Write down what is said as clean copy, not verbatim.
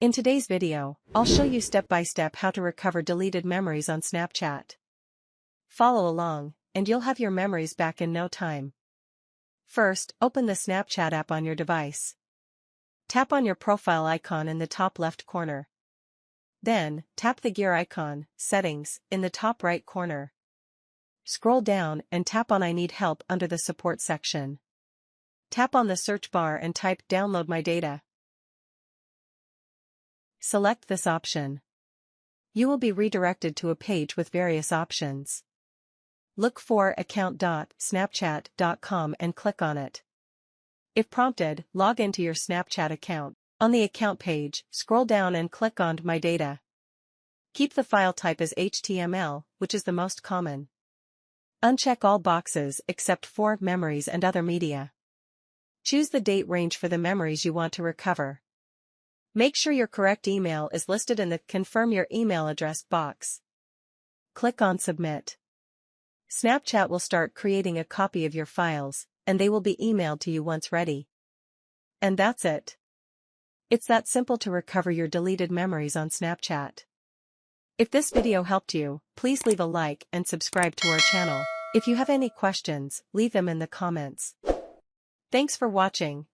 In today's video, I'll show you step by step how to recover deleted memories on Snapchat. Follow along, and you'll have your memories back in no time. First, open the Snapchat app on your device. Tap on your profile icon in the top left corner. Then, tap the gear icon, Settings, in the top right corner. Scroll down and tap on I Need Help under the Support section. Tap on the search bar and type Download My Data. Select this option. You will be redirected to a page with various options. Look for account.snapchat.com and click on it. If prompted, log into your Snapchat account. On the account page, scroll down and click on My Data. Keep the file type as HTML, which is the most common. Uncheck all boxes except for Memories and Other Media. Choose the date range for the memories you want to recover. Make sure your correct email is listed in the Confirm Your Email Address box. Click on Submit. Snapchat will start creating a copy of your files, and they will be emailed to you once ready. And that's it. It's that simple to recover your deleted memories on Snapchat. If this video helped you, please leave a like and subscribe to our channel. If you have any questions, leave them in the comments. Thanks for watching.